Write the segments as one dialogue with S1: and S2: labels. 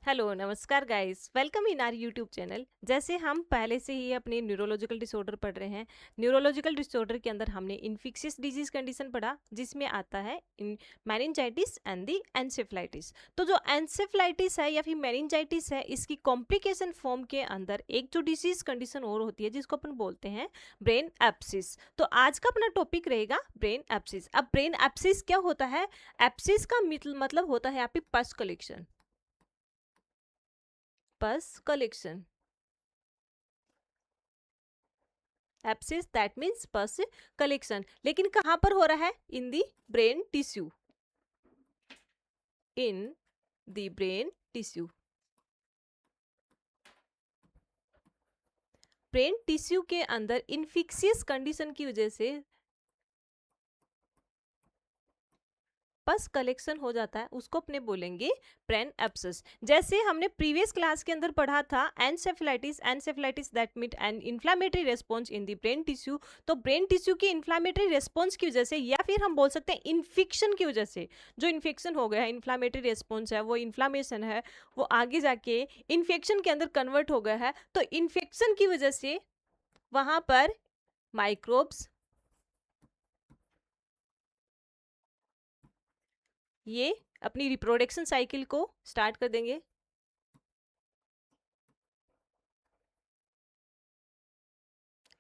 S1: Hello नमस्कार guys, welcome in our YouTube channel. जैसे हम पहले से ही अपने न्यूरोलॉजिकल डिसऑर्डर पढ़ रहे हैं। न्यूरोलॉजिकल डिसऑर्डर के अंदर हमने इन्फेक्शियस डिजीज कंडीशन पढ़ा, जिसमें आता है इन मेनिंजाइटिस एंड दी एंसेफ्लाइटिस। तो जो एंसेफ्लाइटिस है या फिर मेनिंजाइटिस है, इसकी कॉम्प्लिकेशन फॉर्म के अंदर एक जो डिजीज कंडीशन और होती है जिसको अपन बोलते हैं ब्रेन एप्सिस। तो आज का अपना टॉपिक रहेगा ब्रेन एप्सिस। अब ब्रेन एप्सिस क्या होता है? एप्सिस का मतलब होता है यहाँ पे pus collection. Pus collection, abscess that means pus collection. लेकिन कहां पर हो रहा है? In the brain tissue, in the brain tissue. Brain tissue के अंदर इन्फिक्सियस कंडीशन की वजह से पस कलेक्शन हो जाता है, उसको अपने बोलेंगे ब्रेन एब्सिस। जैसे हमने प्रीवियस क्लास के अंदर पढ़ा था encephalitis, encephalitis that mean an inflammatory response in the brain tissue. तो ब्रेन टिश्यू की इन्फ्लामेटरी रेस्पॉन्स की वजह से, या फिर हम बोल सकते हैं इन्फेक्शन की वजह से, जो इन्फेक्शन हो गया है, इन्फ्लामेटरी रेस्पॉन्स है, वो इन्फ्लामेशन है, वो आगे जाके इन्फेक्शन के अंदर कन्वर्ट हो गया है। तो इन्फेक्शन की वजह से वहां पर माइक्रोब्स ये अपनी रिप्रोडक्शन साइकिल को स्टार्ट कर देंगे।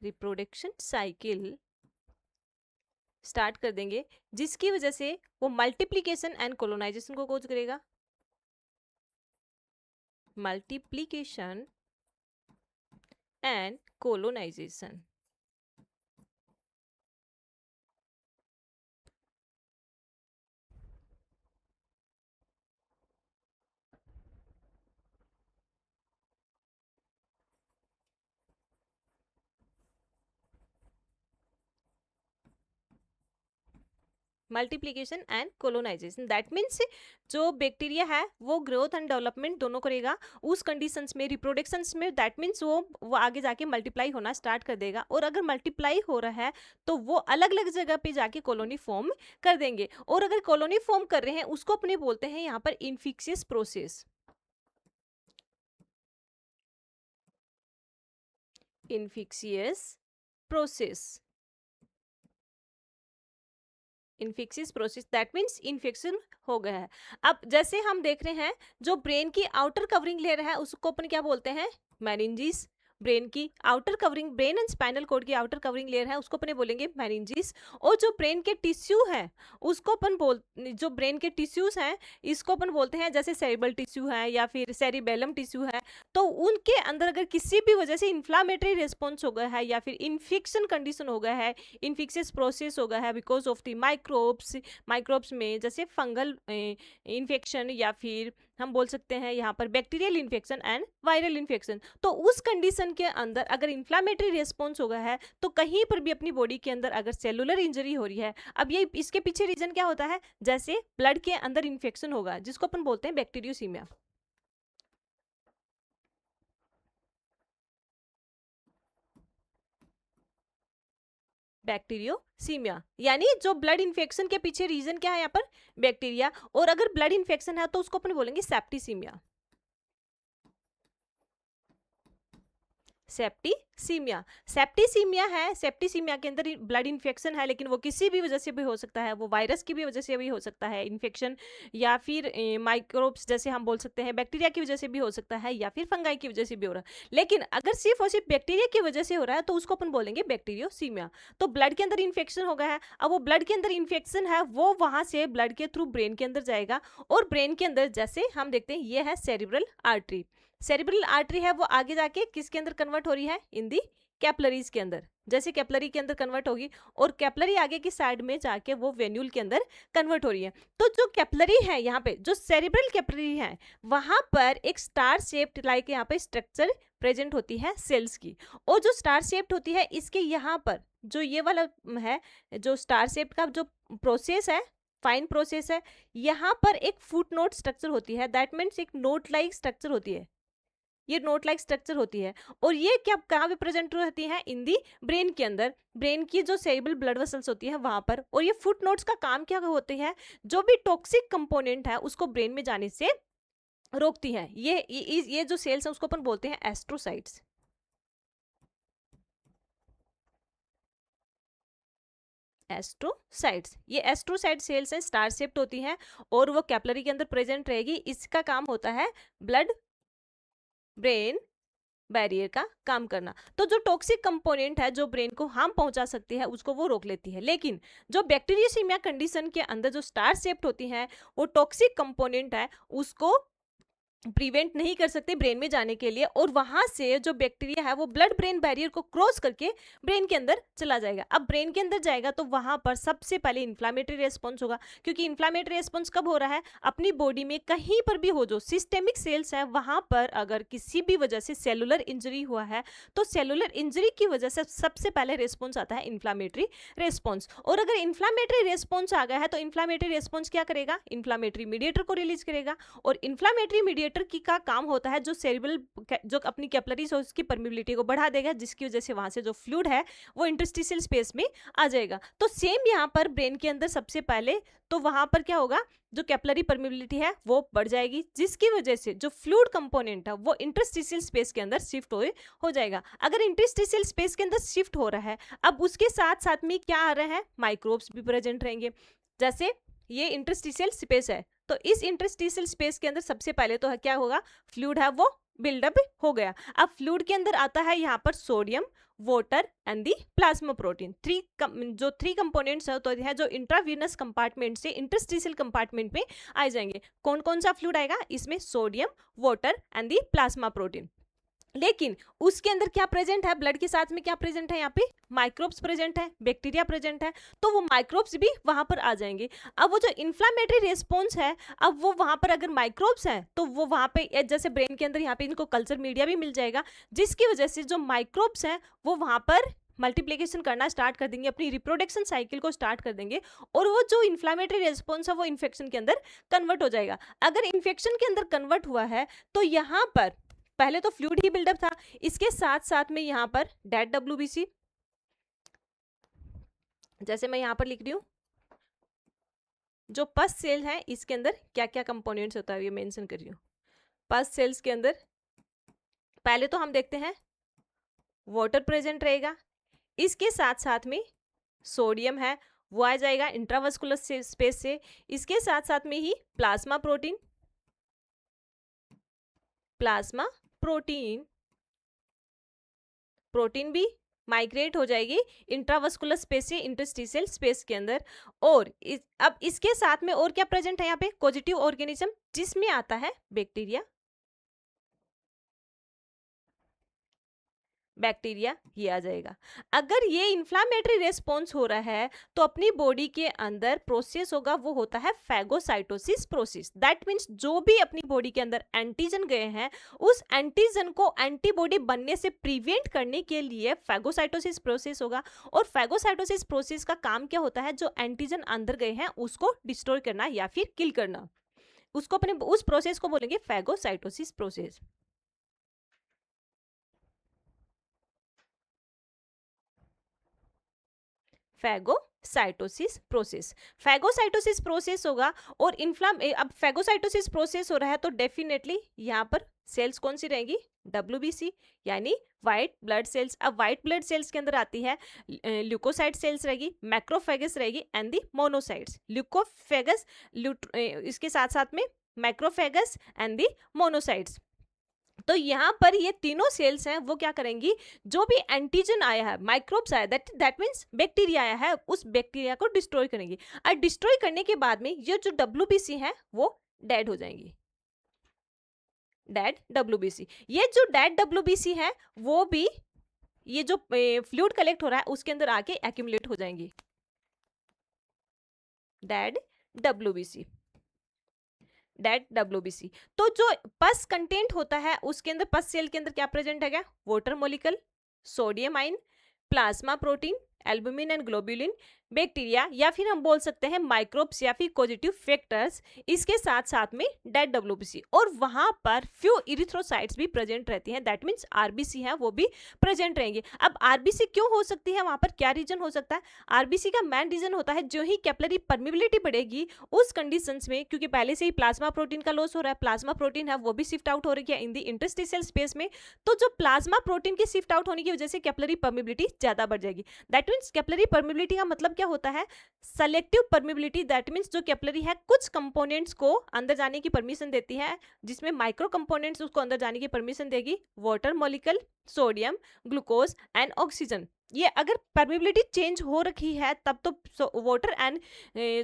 S1: रिप्रोडक्शन साइकिल स्टार्ट कर देंगे, जिसकी वजह से वो मल्टीप्लिकेशन एंड कोलोनाइजेशन को कोज करेगा। Multiplication and colonisation. Multiplication and colonisation that means जो बैक्टीरिया है वो ग्रोथ एंड डेवलपमेंट दोनों करेगा उस कंडीशंस में, रिप्रोडक्शंस में। दैट मीन्स वो आगे जाके मल्टीप्लाई होना स्टार्ट कर देगा, और अगर मल्टीप्लाई हो रहा है तो वो अलग अलग जगह पे जाके कॉलोनी फॉर्म कर देंगे। और अगर कॉलोनी फॉर्म कर रहे हैं, उसको अपने बोलते हैं यहाँ पर infectious process. Infectious process, infectious process that means infection हो गया है। अब जैसे हम देख रहे हैं, जो ब्रेन की आउटर कवरिंग लेयर है उसको अपन क्या बोलते हैं? मेनिंजिस। ब्रेन की outer covering, brain and spinal cord की आउटर कवरिंग लेयर है, उसको अपन बोलेंगे मेनिंजिस। और जो ब्रेन के टिश्यू है उसको अपन जो ब्रेन के टिश्यूज हैं इसको अपन बोलते हैं, जैसे सेरिब्रल टिश्यू है या फिर सेरिबेलम टिश्यू है। तो उनके अंदर अगर किसी भी वजह से इन्फ्लामेटरी रिस्पॉन्स हो गया है या फिर इन्फेक्शन कंडीशन हो गया है, इन्फेक्शियस प्रोसेस हो गया है because of the microbes, microbes में जैसे फंगल इन्फेक्शन या फिर हम बोल सकते हैं यहाँ पर bacterial infection and viral infection. तो उस कंडीशन के अंदर अगर इन्फ्लामेटरी रिस्पॉन्स हो गया है, तो कहीं पर भी अपनी बॉडी के अंदर अगर सेलुलर इंजरी हो रही है, अब ये इसके पीछे रीजन क्या होता है? जैसे ब्लड के अंदर इन्फेक्शन होगा जिसको अपन बोलते हैं बैक्टीरियोसीमिया। बैक्टीरियोसीमिया यानी जो ब्लड इन्फेक्शन के पीछे रीजन क्या है यहाँ पर? बैक्टीरिया। और अगर ब्लड इन्फेक्शन है तो उसको अपन बोलेंगे सेप्टिसीमिया। सेप्टिसीमिया, सेप्टिसीमिया है, सेप्टिसीमिया के अंदर ब्लड इन्फेक्शन है, लेकिन वो किसी भी वजह से भी हो सकता है, वो वायरस की भी वजह से भी हो सकता है इन्फेक्शन, या फिर माइक्रोब्स जैसे हम बोल सकते हैं बैक्टीरिया की वजह से भी हो सकता है, या फिर फंगाई की वजह से भी हो रहा है। लेकिन अगर सिर्फ और सिर्फ बैक्टीरिया की वजह से हो रहा है तो उसको अपन बोलेंगे बैक्टीरियोसीमिया। तो ब्लड के अंदर इन्फेक्शन हो गया है, अब वो ब्लड के अंदर इन्फेक्शन है, वो वहां से ब्लड के थ्रू ब्रेन के अंदर जाएगा, और ब्रेन के अंदर जैसे हम देखते हैं ये है सेरिब्रल आर्टरी। सेरिब्रल आर्टरी है वो आगे जाके किसके अंदर कन्वर्ट हो रही है? इन दी कैपलरीज के अंदर। जैसे कैपलरी के अंदर कन्वर्ट होगी, और कैपलरी आगे की साइड में जाके वो वेन्यूल के अंदर कन्वर्ट हो रही है। तो जो कैपलरी है यहाँ पे, जो सेरिब्रल कैपलरी है, वहां पर एक स्टार शेप्ड लाइक यहाँ पे स्ट्रक्चर प्रेजेंट होती है सेल्स की। और जो स्टार शेप्ड होती है, इसके यहाँ पर जो ये वाला है, जो स्टार शेप्ड का जो प्रोसेस है, फाइन प्रोसेस है, यहाँ पर एक फुट नोट स्ट्रक्चर होती है, दैट मीन्स एक नोट लाइक स्ट्रक्चर होती है, ये नोट लाइक स्ट्रक्चर होती है। और ये क्या कहाँ पे प्रेजेंट रहती है? इन दी ब्रेन के अंदर, ब्रेन की जो सेरिब्रल ब्लड वेसल्स होती है वहां पर। और ये फुट नोट्स का काम क्या होते हैं? जो भी टॉक्सिक कंपोनेंट है उसको ब्रेन में जाने से रोकती हैं। ये जो सेल्स हैं उसको अपन बोलते हैं एस्ट्रोसाइट्स। एस्ट्रोसाइट्स, ये एस्ट्रोसाइट सेल्स हैं, स्टार शेप्ड होती हैं और वो कैपिलरी के अंदर प्रेजेंट रहेगी। इसका काम होता है ब्लड ब्रेन बैरियर का काम करना। तो जो टॉक्सिक कंपोनेंट है जो ब्रेन को हार्म पहुंचा सकती है उसको वो रोक लेती है। लेकिन जो बैक्टीरियोसीमिया कंडीशन के अंदर जो स्टार शेप्ड होती है वो टॉक्सिक कंपोनेंट है उसको प्रिवेंट नहीं कर सकते ब्रेन में जाने के लिए, और वहां से जो बैक्टीरिया है वो ब्लड ब्रेन बैरियर को क्रॉस करके ब्रेन के अंदर चला जाएगा। अब ब्रेन के अंदर जाएगा तो वहां पर सबसे पहले इन्फ्लामेटरी रेस्पॉन्स होगा, क्योंकि इन्फ्लामेटरी रेस्पॉन्स कब हो रहा है, अपनी बॉडी में कहीं पर भी हो जो सिस्टेमिक सेल्स है वहां पर अगर किसी भी वजह से सेलुलर इंजरी हुआ है तो सेलुलर इंजरी की वजह से सबसे पहले रेस्पॉन्स आता है इन्फ्लामेटरी रेस्पॉन्स। और अगर इन्फ्लामेटरी रेस्पॉन्स आ गया है तो इन्फ्लामेटरी रेस्पॉन्स क्या करेगा, इन्फ्लामेटरी मीडिएटर को रिलीज करेगा, और इन्फ्लामेटरी मीडिएटर की का काम होता है जो सेरेब्रल जो अपनी कैपिलरीज है उसकी परमिबिलिटी को बढ़ा देगा, जिसकी वजह से वहां से जो फ्लूइड है वो इंटरस्टिशियल स्पेस में आ जाएगा। तो सेम यहाँ पर ब्रेन के अंदर सबसे पहले तो वहां पर क्या होगा, जो कैपिलरी परमिबिलिटी है वो बढ़ जाएगी, जिसकी वजह से जो फ्लूइड कंपोनेंट है वो इंटरस्टिशियल स्पेस के अंदर शिफ्ट हो जाएगा। अगर इंटरस्टिशियल स्पेस के अंदर शिफ्ट हो रहा है, अब उसके साथ साथ में क्या आ रहा है, माइक्रोब्स भी प्रेजेंट रहेंगे। जैसे ये इंटरस्टिशियल स्पेस है तो इस इंटरस्टिशियल स्पेस के अंदर सबसे पहले तो क्या होगा, फ्लूइड है वो बिल्डअप हो गया। अब फ्लूइड के अंदर आता है यहाँ पर sodium, water and the plasma protein. जो थ्री कंपोनेंट्स है तो है जो इंट्रावीनस कंपार्टमेंट से इंटरस्टिशियल कंपार्टमेंट में आ जाएंगे। कौन कौन सा फ्लूइड आएगा इसमें, sodium, water and the plasma protein. लेकिन उसके अंदर क्या प्रेजेंट है, ब्लड के साथ में क्या प्रेजेंट है, यहाँ पे माइक्रोब्स प्रेजेंट है, बैक्टीरिया प्रेजेंट है, तो वो माइक्रोब्स भी वहां पर आ जाएंगे। अब वो जो इन्फ्लामेटरी रेस्पॉन्स है, अब वो वहां पर अगर माइक्रोब्स है तो वो वहां पे जैसे ब्रेन के अंदर यहाँ पे इनको कल्चर मीडिया भी मिल जाएगा, जिसकी वजह से जो माइक्रोब्स है वो वहां पर मल्टीप्लिकेशन करना स्टार्ट कर देंगे, अपनी रिप्रोडक्शन साइकिल को स्टार्ट कर देंगे, और वो जो इन्फ्लामेटरी रेस्पॉन्स है वो इन्फेक्शन के अंदर कन्वर्ट हो जाएगा। अगर इन्फेक्शन के अंदर कन्वर्ट हुआ है तो यहाँ पर पहले तो फ्लूइड ही बिल्डअप था, इसके साथ साथ में यहाँ पर डेड डब्ल्यूबीसी, जैसे मैं यहाँ पर लिख रही हूँ जो पस सेल है इसके अंदर क्या क्या कंपोनेंट्स होता है ये मेंशन कर रही हूँ। पस सेल्स के अंदर पहले तो हम देखते हैं वाटर प्रेजेंट रहेगा, इसके साथ साथ में सोडियम है वो आ जाएगा इंट्रावस्कुलर स्पेस से, इसके साथ साथ में ही plasma protein, plasma protein protein भी माइग्रेट हो जाएगी इंट्रावस्कुलर स्पेस से इंटरस्टिशियल स्पेस के अंदर। और अब इसके साथ में और क्या प्रेजेंट है यहाँ पे, पॉजिटिव ऑर्गेनिज्म, जिसमें आता है बैक्टीरिया, बैक्टीरिया ये आ जाएगा। अगर ये इन्फ्लामेटरी रेस्पॉन्स हो रहा है तो अपनी बॉडी के अंदर प्रोसेस होगा वो होता है फैगोसाइटोसिस प्रोसेस। दैट मीन्स जो भी अपनी बॉडी के अंदर एंटीजन गए हैं उस एंटीजन को एंटीबॉडी बनने से प्रिवेंट करने के लिए फैगोसाइटोसिस प्रोसेस होगा। और फैगोसाइटोसिस प्रोसेस का काम क्या होता है, जो एंटीजन अंदर गए हैं उसको डिस्ट्रॉय करना या फिर किल करना, उसको अपने उस प्रोसेस को बोलेंगे phagocytosis process. Phagocytosis process, phagocytosis process होगा। और अब फैगोसाइटोसिस प्रोसेस हो रहा है तो डेफिनेटली यहाँ पर सेल्स कौन सी रहेंगी, डब्ल्यूबीसी यानी व्हाइट ब्लड सेल्स। अब व्हाइट ब्लड सेल्स के अंदर आती है ल्यूकोसाइट सेल्स रहेगी, मैक्रोफेगस रहेगी एंड दी मोनोसाइट्स। ल्यूकोफेगस इसके साथ साथ में मैक्रोफेगस एंड दी मोनोसाइट्स। तो यहाँ पर ये तीनों सेल्स हैं वो क्या करेंगी, जो भी एंटीजन आया है, माइक्रोब्स आया, दैट मीन्स बैक्टीरिया आया है, उस बैक्टीरिया को डिस्ट्रॉय करेंगी। और डिस्ट्रॉय करने के बाद में ये जो डब्ल्यूबीसी है वो डेड हो जाएंगी, डेड डब्ल्यूबीसी। ये जो डेड डब्ल्यूबीसी है वो भी ये जो फ्लूइड कलेक्ट हो रहा है उसके अंदर आके एक्यूमुलेट हो जाएंगी, डेड डब्ल्यूबीसी, डेड डब्ल्यूबीसी। तो जो पस कंटेंट होता है उसके अंदर, पस सेल के अंदर क्या प्रेजेंट है, क्या water molecule, sodium ion, plasma protein albumin and globulin, bacteria या फिर हम बोल सकते हैं माइक्रोब्स या फिर पॉजिटिव फैक्टर्स, इसके साथ साथ में डेड डब्ल्यूबीसी, और वहां पर फ्यू इरिथ्रोसाइट्स भी प्रेजेंट रहती हैं, दैट मीन्स आरबीसी है वो भी प्रेजेंट रहेंगे। अब आरबीसी क्यों हो सकती है, वहां पर क्या रीजन हो सकता है? आरबीसी का मेन रीजन होता है जो ही कैपिलरी परमिबिलिटी बढ़ेगी उस कंडीशंस में, क्योंकि पहले से ही प्लाज्मा प्रोटीन का लॉस हो रहा है, प्लाज्मा प्रोटीन है वो भी शिफ्ट आउट हो रही है इन दी इंटरस्टिशियल स्पेस में, तो जो प्लाज्मा प्रोटीन के शिफ्ट आउट होने की वजह से कैपिलरी परमिबिलिटी ज्यादा बढ़ जाएगी। दैट मीन्स कैपिलरी परमिबिलिटी का मतलब क्या होता है? सेलेक्टिव परमिबिलिटी, दैट मीन्स जो कैपिलरी है कुछ कंपोनेंट्स को अंदर जाने की परमिशन देती है, जिसमें माइक्रो कंपोनेंट्स उसको अंदर जाने की परमिशन देगी, water molecule, sodium, glucose and oxygen. ये अगर परमिबिलिटी चेंज हो रखी है तब तो वाटर एंड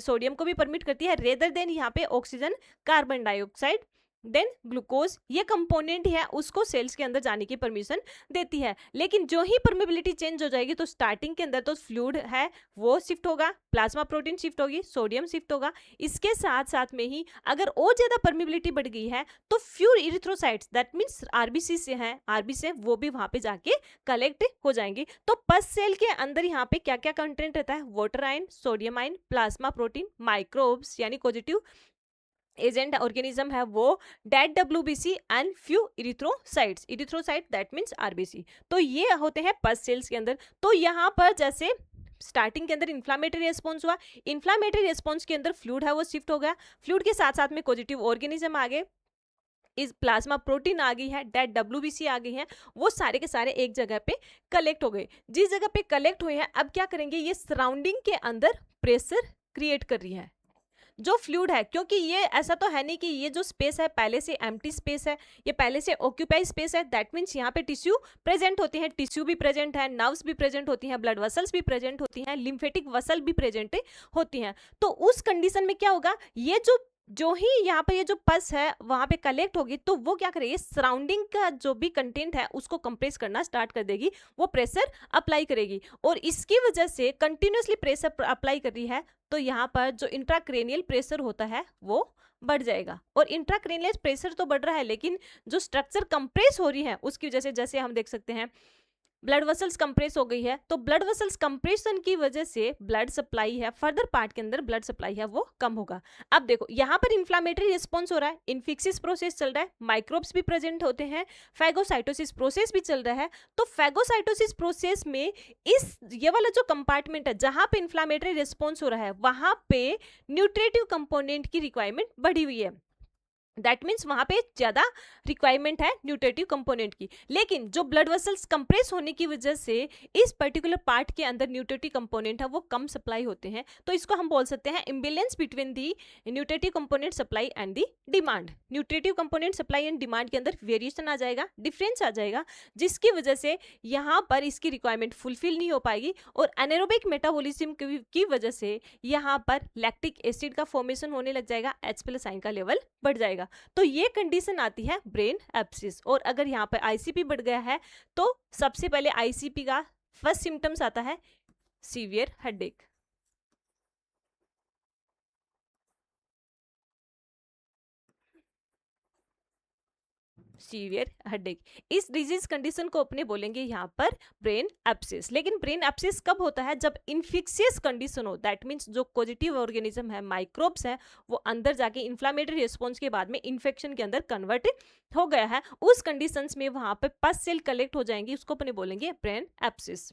S1: सोडियम को भी परमिट करती है, रेदर देन यहाँ पे oxygen, carbon dioxide, then glucose, ये कंपोनेंट है उसको सेल्स के अंदर जाने की परमिशन देती है। लेकिन जो ही परमिबिलिटी चेंज हो जाएगी तो स्टार्टिंग के अंदर तो फ्लूइड है वो शिफ्ट होगा, प्लाज्मा प्रोटीन शिफ्ट होगी, सोडियम शिफ्ट होगा, इसके साथ साथ में ही अगर और ज्यादा परमिबिलिटी बढ़ गई है तो few erythrocytes, that means RBC से हैं, आरबीसी से वो भी वहां पे जाके कलेक्ट हो जाएंगे। तो पस सेल के अंदर यहाँ पे क्या क्या कंटेंट रहता है? Water ion, sodium ion, plasma protein, microbes यानी पॉजिटिव एजेंट ऑर्गेनिज्म है वो, dead WBC and few erythrocytes, erythrocyte that means RBC. तो ये होते हैं पस सेल्स के अंदर। तो यहाँ पर जैसे स्टार्टिंग के अंदर इन्फ्लामेटरी रेस्पॉन्स हुआ, इन्फ्लामेटरी रेस्पॉन्स के अंदर फ्लूइड है वो शिफ्ट हो गया, फ्लूइड के साथ साथ में पॉजिटिव ऑर्गेनिज्म आ गए, इस प्लाज्मा प्रोटीन आ गई है, डेड डब्ल्यूबीसी आ गई है, वो सारे के सारे एक जगह पे कलेक्ट हो गए। जिस जगह पे कलेक्ट हुए हैं अब क्या करेंगे, ये सराउंडिंग के अंदर प्रेशर क्रिएट कर रही है जो फ्लूइड है, क्योंकि ये ऐसा तो है नहीं कि ये जो स्पेस है पहले से एम्प्टी स्पेस है, ये पहले से ऑक्यूपाई स्पेस है, दैट मीन्स यहाँ पे टिश्यू प्रेजेंट होती है, टिश्यू भी प्रेजेंट है, नर्व्स भी प्रेजेंट होती हैं, ब्लड वसल्स भी प्रेजेंट होती हैं, लिम्फेटिक वसल भी प्रेजेंट होती हैं। तो उस कंडीशन में क्या होगा, ये जो ही यहाँ पे ये जो पस है वहां पे कलेक्ट होगी तो वो क्या करेगी, सराउंडिंग का जो भी कंटेंट है उसको कंप्रेस करना स्टार्ट कर देगी, वो प्रेशर अप्लाई करेगी, और इसकी वजह से कंटिन्यूसली प्रेशर अप्लाई कर रही है तो यहाँ पर जो इंट्राक्रेनियल प्रेशर होता है वो बढ़ जाएगा। और इंट्राक्रेनियल प्रेशर तो बढ़ रहा है लेकिन जो स्ट्रक्चर कंप्रेस हो रही है उसकी वजह से, जैसे हम देख सकते हैं ब्लड वसल्स कंप्रेस हो गई है, तो ब्लड वसल्स कंप्रेशन की वजह से ब्लड सप्लाई है फर्दर पार्ट के अंदर, ब्लड सप्लाई है वो कम होगा। अब देखो यहाँ पर इन्फ्लामेटरी रिस्पॉन्स हो रहा है, इन्फिक्सिस प्रोसेस चल रहा है, माइक्रोब्स भी प्रेजेंट होते हैं, फैगोसाइटोसिस प्रोसेस भी चल रहा है। तो फैगोसाइटोसिस प्रोसेस में इस ये वाला जो कंपार्टमेंट है जहां पे इन्फ्लामेटरी रिस्पॉन्स हो रहा है वहां पे न्यूट्रिटिव कंपोनेंट की रिक्वायरमेंट बढ़ी हुई है, दैट मीन्स वहां पे ज्यादा रिक्वायरमेंट है न्यूट्रिटिव कंपोनेंट की। लेकिन जो ब्लड वेसल्स कंप्रेस होने की वजह से इस पर्टिकुलर पार्ट के अंदर न्यूट्रिटिव कंपोनेंट है वो कम सप्लाई होते हैं, तो इसको हम बोल सकते हैं imbalance between the nutritive component supply and the demand. Nutritive component supply and demand के अंदर वेरिएशन आ जाएगा, डिफरेंस आ जाएगा, जिसकी वजह से यहाँ पर इसकी रिक्वायरमेंट फुलफिल नहीं हो पाएगी, और एनारोबिक मेटाबॉलिज्म की वजह से यहाँ पर लैक्टिक एसिड का फॉर्मेशन होने लग जाएगा, H+ आयन का लेवल बढ़ जाएगा। तो ये कंडीशन आती है ब्रेन एब्सिस। और अगर यहाँ पर आईसीपी बढ़ गया है तो सबसे पहले आईसीपी का फर्स्ट सिम्टम्स आता है सीवियर हेडेक। सीवियर हेडेक, इस डिजीज कंडीशन को अपने बोलेंगे यहाँ पर ब्रेन एब्सिस। लेकिन ब्रेन एब्सिस कब होता है, जब इन्फिक्शियस कंडीशन हो, दैट मीन्स जो पॉजिटिव ऑर्गेनिज्म है, माइक्रोब्स है, वो अंदर जाके इन्फ्लामेटरी रिस्पॉन्स के बाद में इन्फेक्शन के अंदर कन्वर्ट हो गया है, उस कंडीशंस में वहां पर पस सेल कलेक्ट हो जाएंगी, उसको अपने बोलेंगे ब्रेन एब्सिस।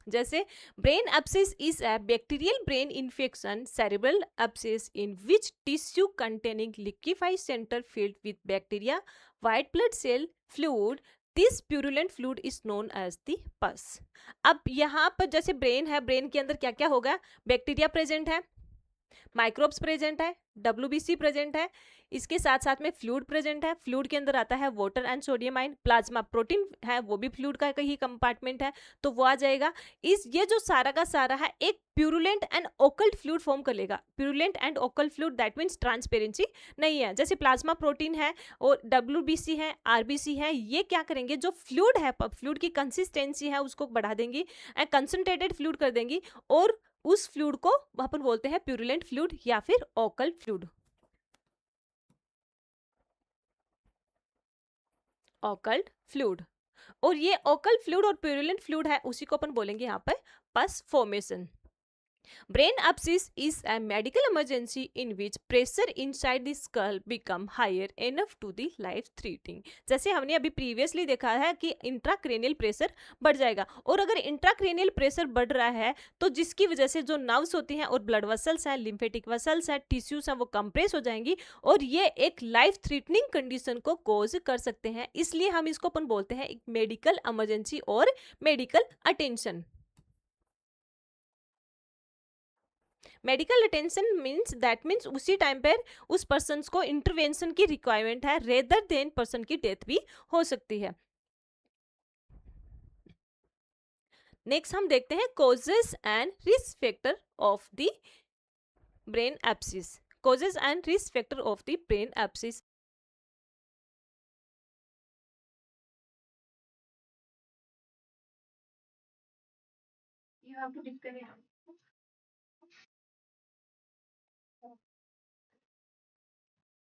S1: जैसे brain abscess is a bacterial brain infection, cerebral abscess in which tissue containing liquefied centre filled with bacteria, white blood cell fluid, this purulent fluid is known as the pus. अब यहाँ पर जैसे brain है, brain के अंदर क्या क्या होगा, बैक्टीरिया प्रेजेंट है, माइक्रोब्स प्रेजेंट है, डब्ल्यूबीसी प्रेजेंट है, इसके साथ साथ में फ्लूइड प्रेजेंट है, फ्लूइड के अंदर आता है water and sodium ion, plasma protein है वो भी फ्लूइड का ही कंपार्टमेंट है तो वो आ जाएगा। ये जो सारा का सारा है एक purulent and occult fluid form कर लेगा। Purulent and occult fluid that means transparency नहीं है। जैसे प्लाज्मा प्रोटीन है और डब्ल्यूबीसी है, आरबीसी है, ये क्या करेंगे, जो फ्लूइड है, फ्लूइड की कंसिस्टेंसी है उसको बढ़ा देंगी, कंसंट्रेटेड फ्लूइड कर देंगी, और उस फ्लूइड को अपन बोलते हैं प्यूरुलेंट फ्लूइड या फिर ओकल्ट फ्लूइड। Occult fluid. और ये ओकल फ्लूइड और प्यूरुलेंट फ्लूइड है, उसी को अपन बोलेंगे यहाँ पर pus formation. Brain abscess is a medical emergency in which pressure inside the skull become higher enough to the life threatening। जैसे हमने अभी प्रीवियसली देखा है कि इंट्राक्रेनियल प्रेशर बढ़ जाएगा, और अगर इंट्राक्रेनियल प्रेशर बढ़ रहा है तो जिसकी वजह से जो नर्व्स होती हैं और ब्लड वसल्स हैं, लिम्फेटिक वसल्स हैं, टिश्यूज हैं, वो कंप्रेस हो जाएंगी और ये एक लाइफ थ्रेटनिंग कंडीशन को कोज कर सकते हैं। इसलिए हम इसको अपन बोलते हैं एक मेडिकल इमरजेंसी और medical attention. Medical attention means उसी टाइम पर उस पर्सन को इंटरवेंशन की रिक्वायरमेंट है, रेदर देन पर्सन की डेथ भी हो सकती है। नेक्स्ट हम देखते हैं causes and risk factor of the brain abscess. Causes and risk factor of the brain abscess.